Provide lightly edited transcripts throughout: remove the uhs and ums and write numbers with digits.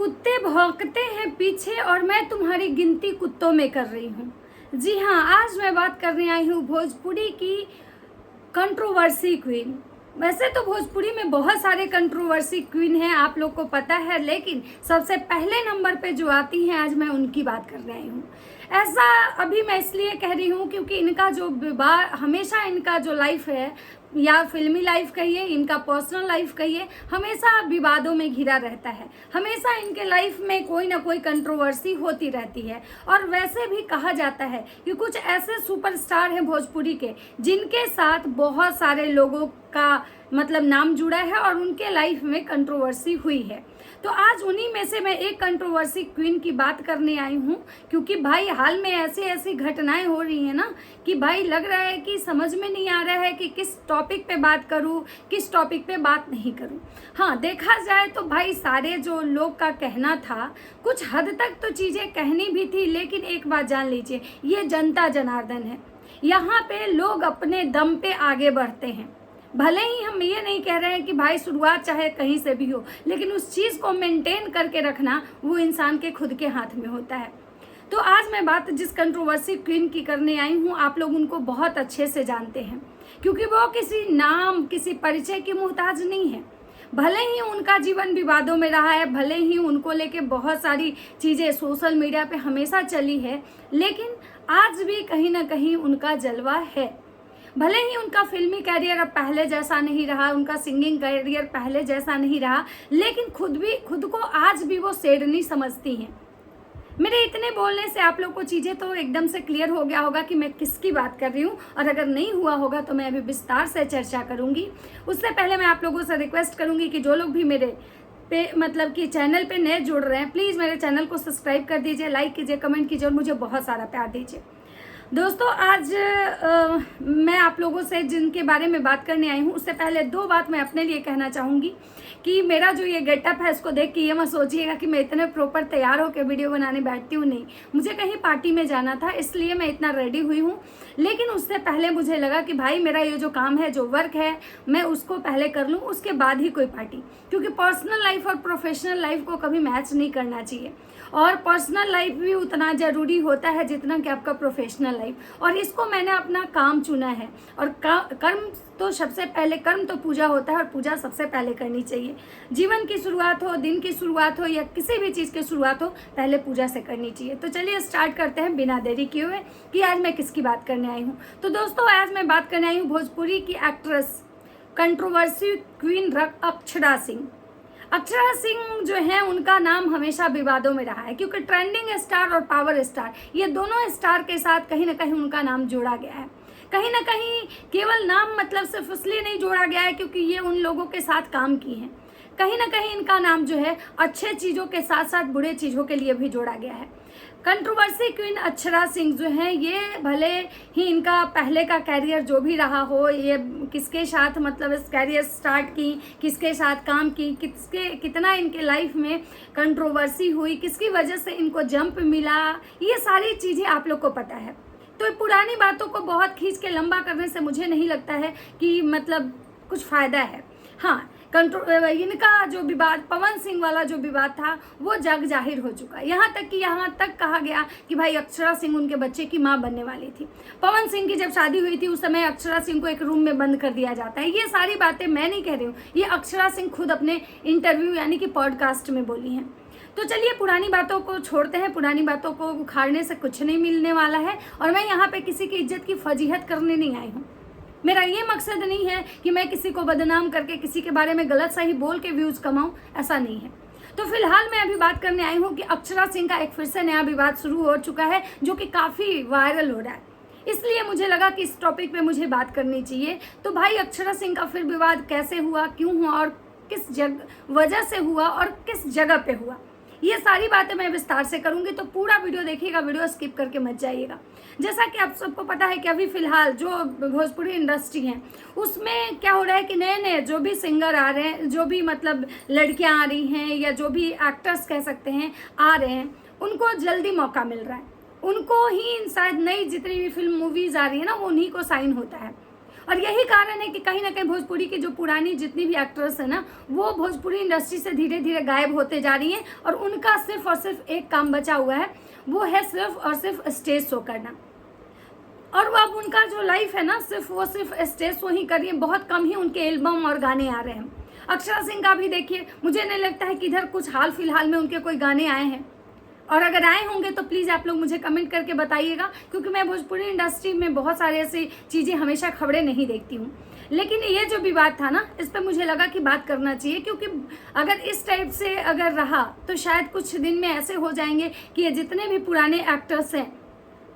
कुत्ते भौंकते हैं पीछे और मैं तुम्हारी गिनती कुत्तों में कर रही हूँ। जी हाँ, आज मैं बात करने आई हूँ भोजपुरी की कंट्रोवर्सी क्वीन। वैसे तो भोजपुरी में बहुत सारे कंट्रोवर्सी क्वीन हैं, आप लोग को पता है, लेकिन सबसे पहले नंबर पे जो आती हैं आज मैं उनकी बात करने आई हूँ। ऐसा अभी मैं इसलिए कह रही हूँ क्योंकि इनका जो विवाह, हमेशा इनका जो लाइफ है या फिल्मी लाइफ कहिए, इनका पर्सनल लाइफ कहिए, हमेशा विवादों में घिरा रहता है। हमेशा इनके लाइफ में कोई ना कोई कंट्रोवर्सी होती रहती है। और वैसे भी कहा जाता है कि कुछ ऐसे सुपरस्टार हैं भोजपुरी के जिनके साथ बहुत सारे लोगों का मतलब नाम जुड़ा है और उनके लाइफ में कंट्रोवर्सी हुई है। तो आज उन्हीं में से मैं एक कंट्रोवर्सी क्वीन की बात करने आई हूँ, क्योंकि भाई हाल में ऐसी ऐसी घटनाएं हो रही हैं ना कि भाई लग रहा है कि समझ में नहीं आ रहा है कि किस टॉपिक पे बात करूँ, किस टॉपिक पे बात नहीं करूँ। हाँ, देखा जाए तो भाई सारे जो लोग का कहना था, कुछ हद तक तो चीज़ें कहनी भी थी, लेकिन एक बात जान लीजिए, ये जनता जनार्दन है। यहाँ पे लोग अपने दम पे आगे बढ़ते हैं। भले ही हम ये नहीं कह रहे हैं कि भाई शुरुआत चाहे कहीं से भी हो, लेकिन उस चीज़ को मेंटेन करके रखना वो इंसान के खुद के हाथ में होता है। तो आज मैं बात जिस कंट्रोवर्सी क्वीन की करने आई हूँ, आप लोग उनको बहुत अच्छे से जानते हैं, क्योंकि वो किसी नाम, किसी परिचय की मोहताज नहीं है। भले ही उनका जीवन विवादों में रहा है, भले ही उनको लेके बहुत सारी चीज़ें सोशल मीडिया पे हमेशा चली है, लेकिन आज भी कहीं ना कहीं उनका जलवा है। भले ही उनका फिल्मी कैरियर अब पहले जैसा नहीं रहा, उनका सिंगिंग कैरियर पहले जैसा नहीं रहा, लेकिन खुद को आज भी वो शेरनी समझती हैं। मेरे इतने बोलने से आप लोग को चीज़ें तो एकदम से क्लियर हो गया होगा कि मैं किसकी बात कर रही हूँ, और अगर नहीं हुआ होगा तो मैं अभी विस्तार से चर्चा करूँगी। उससे पहले मैं आप लोगों से रिक्वेस्ट करूँगी कि जो लोग भी मेरे पे मतलब कि चैनल पे नए जुड़ रहे हैं, प्लीज़ मेरे चैनल को सब्सक्राइब कर दीजिए, लाइक कीजिए, कमेंट कीजिए और मुझे बहुत सारा प्यार दीजिए। दोस्तों, आज मैं आप लोगों से जिनके बारे में बात करने आई हूँ, उससे पहले दो बात मैं अपने लिए कहना चाहूँगी कि मेरा जो ये गेटअप है, इसको देख के ये मत सोचिएगा कि मैं इतने प्रॉपर तैयार होकर वीडियो बनाने बैठती हूँ। नहीं, मुझे कहीं पार्टी में जाना था, इसलिए मैं इतना रेडी हुई हूँ। लेकिन उससे पहले मुझे लगा कि भाई मेरा ये जो काम है, जो वर्क है, मैं उसको पहले कर लूँ, उसके बाद ही कोई पार्टी, क्योंकि पर्सनल लाइफ और प्रोफेशनल लाइफ को कभी मैच नहीं करना चाहिए। और पर्सनल लाइफ भी उतना ज़रूरी होता है जितना कि आपका प्रोफेशनल लाइफ। और इसको मैंने अपना काम चुना है। और कर्म तो सबसे पहले, कर्म तो पूजा होता है और पूजा सबसे पहले करनी चाहिए। जीवन की शुरुआत हो, दिन की शुरुआत हो या किसी भी चीज़ की शुरुआत हो, पहले पूजा से करनी चाहिए। तो चलिए स्टार्ट करते हैं बिना देरी किए हुए कि आज मैं किसकी बात करने आई हूँ। तो दोस्तों, आज मैं बात करने आई हूँ भोजपुरी की actress, controversy queen Akshara Singh. Akshara Singh जो है, उनका नाम हमेशा विवादों में रहा है, क्योंकि ट्रेंडिंग स्टार और पावर स्टार, ये दोनों स्टार के साथ कहीं ना कहीं उनका नाम जोड़ा गया है। कहीं ना कहीं केवल नाम मतलब सिर्फ इसलिए नहीं जोड़ा गया है क्योंकि ये उन लोगों के साथ काम की हैं। कहीं ना कहीं इनका नाम जो है अच्छे चीज़ों के साथ साथ बुरे चीज़ों के लिए भी जोड़ा गया है। कंट्रोवर्सी क्वीन अक्षरा सिंह जो है, ये भले ही इनका पहले का कैरियर जो भी रहा हो, ये किसके साथ मतलब इस कैरियर स्टार्ट की, किसके साथ काम की, कितना इनके लाइफ में कंट्रोवर्सी हुई, किसकी वजह से इनको जंप मिला, ये सारी चीज़ें आप लोग को पता है। तो पुरानी बातों को बहुत खींच के लंबा करने से मुझे नहीं लगता है कि मतलब कुछ फ़ायदा है। हाँ, इनका जो विवाद, पवन सिंह वाला जो विवाद था, वो जग जाहिर हो चुका है। यहाँ तक कहा गया कि भाई अक्षरा सिंह उनके बच्चे की माँ बनने वाली थी। पवन सिंह की जब शादी हुई थी उस समय अक्षरा सिंह को एक रूम में बंद कर दिया जाता है। ये सारी बातें मैं नहीं कह रही हूँ, ये अक्षरा सिंह खुद अपने इंटरव्यू यानी कि पॉडकास्ट में बोली हैं। तो चलिए पुरानी बातों को छोड़ते हैं, पुरानी बातों को उखाड़ने से कुछ नहीं मिलने वाला है। और मैं यहाँ पे किसी की इज्जत की फजीहत करने नहीं आई हूँ। मेरा ये मकसद नहीं है कि मैं किसी को बदनाम करके किसी के बारे में गलत सही बोल के व्यूज कमाऊं, ऐसा नहीं है। तो फिलहाल मैं अभी बात करने आई हूँ कि अक्षरा सिंह का एक फिर से नया विवाद शुरू हो चुका है, जो कि काफ़ी वायरल हो रहा है। इसलिए मुझे लगा कि इस टॉपिक पे मुझे बात करनी चाहिए। तो भाई अक्षरा सिंह का फिर विवाद कैसे हुआ, क्यों हुआ और किस वजह से हुआ और किस जगह पे हुआ, ये सारी बातें मैं विस्तार से करूंगी। तो पूरा वीडियो देखिएगा, वीडियो स्किप करके मत जाइएगा। जैसा कि आप सबको पता है कि अभी फिलहाल जो भोजपुरी इंडस्ट्री है, उसमें क्या हो रहा है कि नए नए जो भी सिंगर आ रहे हैं, जो भी मतलब लड़कियां आ रही हैं या जो भी एक्टर्स कह सकते हैं आ रहे हैं, उनको जल्दी मौका मिल रहा है। उनको ही शायद नई जितनी भी फिल्म मूवीज़ आ रही है ना, वो उन्हीं को साइन होता है। और यही कारण है कि कहीं ना कहीं भोजपुरी की जो पुरानी जितनी भी एक्ट्रेस है ना, वो भोजपुरी इंडस्ट्री से धीरे धीरे गायब होते जा रही हैं और उनका सिर्फ और सिर्फ एक काम बचा हुआ है, वो है सिर्फ और सिर्फ स्टेज शो करना। और वो अब उनका जो लाइफ है ना, सिर्फ स्टेज शो ही कर रही है, बहुत कम ही उनके एल्बम और गाने आ रहे हैं। अक्षरा सिंह का भी देखिए, मुझे नहीं लगता है कि इधर कुछ हाल फिलहाल में उनके कोई गाने आए हैं, और अगर आए होंगे तो प्लीज़ आप लोग मुझे कमेंट करके बताइएगा, क्योंकि मैं भोजपुरी इंडस्ट्री में बहुत सारे ऐसी चीज़ें हमेशा खबरें नहीं देखती हूँ। लेकिन ये जो विवाद था ना, इस पर मुझे लगा कि बात करना चाहिए, क्योंकि अगर इस टाइप से अगर रहा तो शायद कुछ दिन में ऐसे हो जाएंगे कि ये जितने भी पुराने एक्टर्स हैं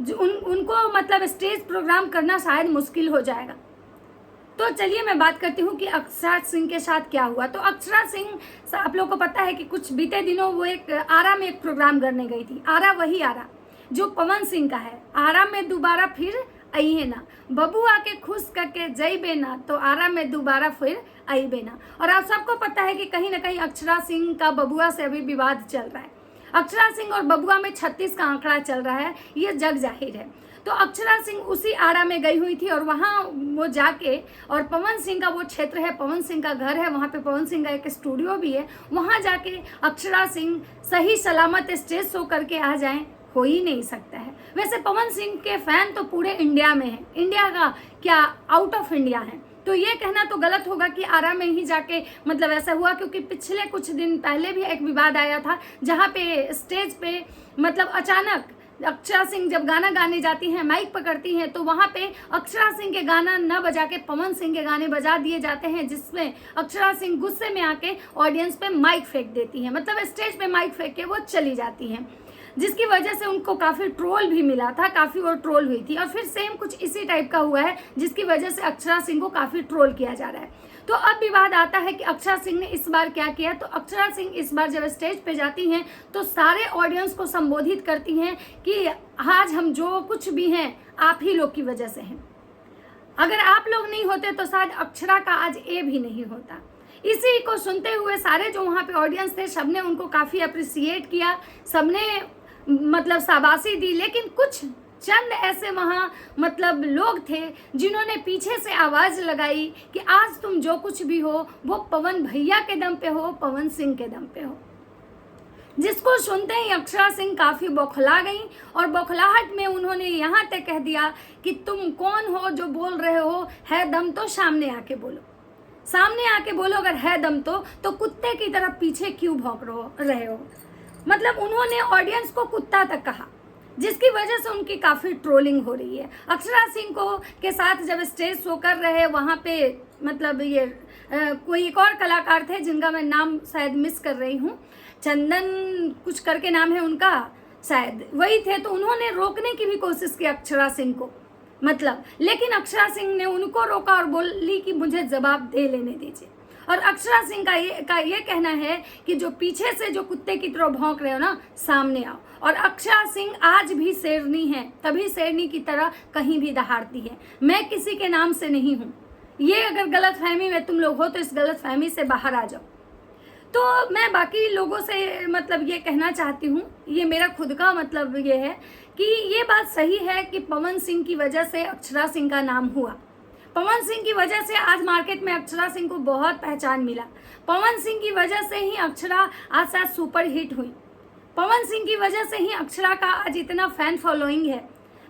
उनको मतलब स्टेज प्रोग्राम करना शायद मुश्किल हो जाएगा। तो चलिए मैं बात करती हूँ कि अक्षरा सिंह के साथ क्या हुआ। तो अक्षरा सिंह, आप लोगों को पता है कि कुछ बीते दिनों वो एक आरा में एक प्रोग्राम करने गई थी। आरा वही आरा जो पवन सिंह का है। आरा में दोबारा फिर आई है ना, बबुआ के खुश करके जइबे ना, तो आरा में दोबारा फिर आइबे ना। और आप सबको पता है कि कहीं ना कहीं अक्षरा सिंह का बबुआ से अभी विवाद चल रहा है। अक्षरा सिंह और बबुआ में 36 का आंकड़ा चल रहा है, ये जग जाहिर है। तो अक्षरा सिंह उसी आरा में गई हुई थी और वहाँ वो जाके, और पवन सिंह का वो क्षेत्र है, पवन सिंह का घर है, वहाँ पे पवन सिंह का एक स्टूडियो भी है, वहाँ जाके अक्षरा सिंह सही सलामत स्टेज शो करके आ जाएं, हो ही नहीं सकता है। वैसे पवन सिंह के फैन तो पूरे इंडिया में है, इंडिया का क्या आउट ऑफ इंडिया है। तो ये कहना तो गलत होगा कि आरा में ही जाके मतलब ऐसा हुआ, क्योंकि पिछले कुछ दिन पहले भी एक विवाद आया था जहाँ पे स्टेज पे मतलब अचानक अक्षरा सिंह जब गाना गाने जाती हैं, माइक पकड़ती हैं, तो वहाँ पे अक्षरा सिंह के गाना न बजा के पवन सिंह के गाने बजा दिए जाते हैं, जिसमें अक्षरा सिंह गुस्से में आके ऑडियंस पे माइक फेंक देती हैं, मतलब स्टेज पे माइक फेंक के वो चली जाती हैं, जिसकी वजह से उनको काफ़ी ट्रोल भी मिला था, काफ़ी और ट्रोल हुई थी। और फिर सेम कुछ इसी टाइप का हुआ है, जिसकी वजह से अक्षरा सिंह को काफ़ी ट्रोल किया जा रहा है। तो अब विवाद आता है कि अक्षरा सिंह ने इस बार क्या किया। तो अक्षरा सिंह इस बार जब स्टेज पे जाती हैं तो सारे ऑडियंस को संबोधित करती हैं कि आज हम जो कुछ भी हैं आप ही लोग की वजह से हैं, अगर आप लोग नहीं होते तो शायद अक्षरा का आज ए भी नहीं होता। इसी को सुनते हुए सारे जो वहाँ पे ऑडियंस थे, सबने उनको काफ़ी अप्रिसिएट किया, सबने मतलब शाबाशी दी। लेकिन कुछ चंद ऐसे वहाँ मतलब लोग थे जिन्होंने पीछे से आवाज़ लगाई कि आज तुम जो कुछ भी हो वो पवन भैया के दम पे हो, पवन सिंह के दम पे हो, जिसको सुनते ही अक्षरा सिंह काफ़ी बौखला गई। और बौखलाहट में उन्होंने यहाँ तक कह दिया कि तुम कौन हो जो बोल रहे हो, है दम तो सामने आके बोलो, सामने आके बोलो, अगर है दम तो कुत्ते की तरह पीछे क्यों भौंक रहे हो। मतलब उन्होंने ऑडियंस को कुत्ता तक कहा, जिसकी वजह से उनकी काफ़ी ट्रोलिंग हो रही है। अक्षरा सिंह को के साथ जब स्टेज शो कर रहे वहाँ पे मतलब ये कोई एक और कलाकार थे जिनका मैं नाम शायद मिस कर रही हूँ, चंदन कुछ करके नाम है उनका, शायद वही थे। तो उन्होंने रोकने की भी कोशिश की अक्षरा सिंह को, मतलब, लेकिन अक्षरा सिंह ने उनको रोका और बोली कि मुझे जवाब दे लेने दीजिए। और अक्षरा सिंह का ये कहना है कि जो पीछे से जो कुत्ते की तरह भौंक रहे हो ना, सामने आओ। और अक्षरा सिंह आज भी शेरनी है, तभी शेरनी की तरह कहीं भी दहाड़ती है। मैं किसी के नाम से नहीं हूँ, ये अगर गलत फहमी में तुम लोग हो तो इस गलत फहमी से बाहर आ जाओ। तो मैं बाकी लोगों से मतलब ये कहना चाहती हूँ, ये मेरा खुद का मतलब ये है कि ये बात सही है कि पवन सिंह की वजह से अक्षरा सिंह का नाम हुआ। पवन सिंह की वजह से आज मार्केट में अक्षरा सिंह को बहुत पहचान मिला। पवन सिंह की वजह से ही अक्षरा आज शायद सुपर हिट हुई। पवन सिंह की वजह से ही अक्षरा का आज इतना फैन फॉलोइंग है।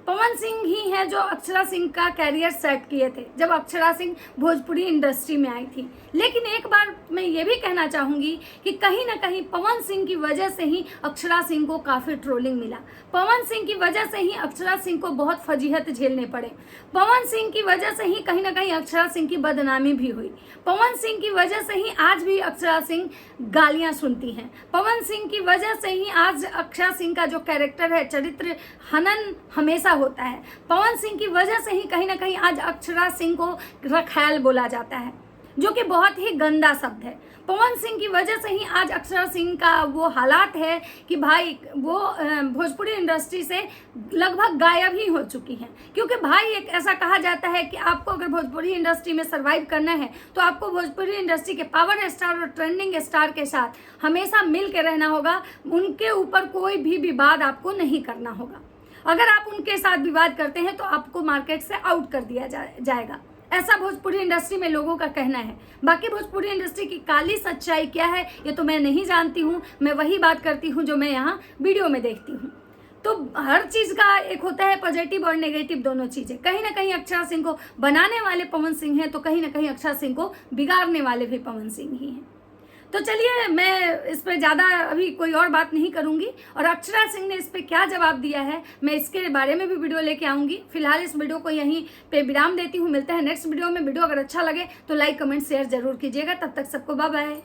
पवन सिंह ही है जो अक्षरा सिंह का कैरियर सेट किए थे जब अक्षरा सिंह भोजपुरी इंडस्ट्री में आई थी। लेकिन एक बार मैं ये भी कहना चाहूँगी कि कहीं ना कहीं पवन सिंह की वजह से ही अक्षरा सिंह को काफ़ी ट्रोलिंग मिला। पवन सिंह की वजह से ही अक्षरा सिंह को बहुत फजीहत झेलने पड़े। पवन सिंह की वजह से ही कहीं ना कहीं अक्षरा सिंह की बदनामी भी हुई। पवन सिंह की वजह से ही आज भी अक्षरा सिंह गालियाँ सुनती हैं। पवन सिंह की वजह से ही आज अक्षरा सिंह का जो कैरेक्टर है, चरित्र हनन हमेशा होता है। पवन सिंह की वजह से ही कहीं ना कहीं आज अक्षरा सिंह को रखैल बोला जाता है, जो कि बहुत ही गंदा शब्द है। पवन सिंह की वजह से ही आज अक्षरा सिंह का वो हालात है कि भाई वो भोजपुरी इंडस्ट्री से लगभग गायब ही हो चुकी हैं। क्योंकि भाई एक ऐसा कहा जाता है कि आपको अगर भोजपुरी इंडस्ट्री में सर्वाइव करना है तो आपको भोजपुरी इंडस्ट्री के पावर स्टार और ट्रेंडिंग स्टार के साथ हमेशा मिल के रहना होगा। उनके ऊपर कोई भी विवाद आपको नहीं करना होगा। अगर आप उनके साथ विवाद करते हैं तो आपको मार्केट से आउट कर दिया जाएगा। ऐसा भोजपुरी इंडस्ट्री में लोगों का कहना है। बाकी भोजपुरी इंडस्ट्री की काली सच्चाई क्या है ये तो मैं नहीं जानती हूँ, मैं वही बात करती हूँ जो मैं यहाँ वीडियो में देखती हूँ। तो हर चीज़ का एक होता है पॉजिटिव और नेगेटिव दोनों चीज़ें। कहीं ना कहीं अक्षरा सिंह को बनाने वाले पवन सिंह हैं, तो कहीं ना कहीं अक्षरा सिंह को बिगाड़ने वाले भी पवन सिंह ही हैं। तो चलिए मैं इस पर ज़्यादा अभी कोई और बात नहीं करूँगी, और अक्षरा सिंह ने इस पर क्या जवाब दिया है मैं इसके बारे में भी वीडियो लेके आऊँगी। फिलहाल इस वीडियो को यहीं पे विराम देती हूँ, मिलते हैं नेक्स्ट वीडियो में। वीडियो अगर अच्छा लगे तो लाइक कमेंट शेयर जरूर कीजिएगा। तब तक सबको बाय बाय।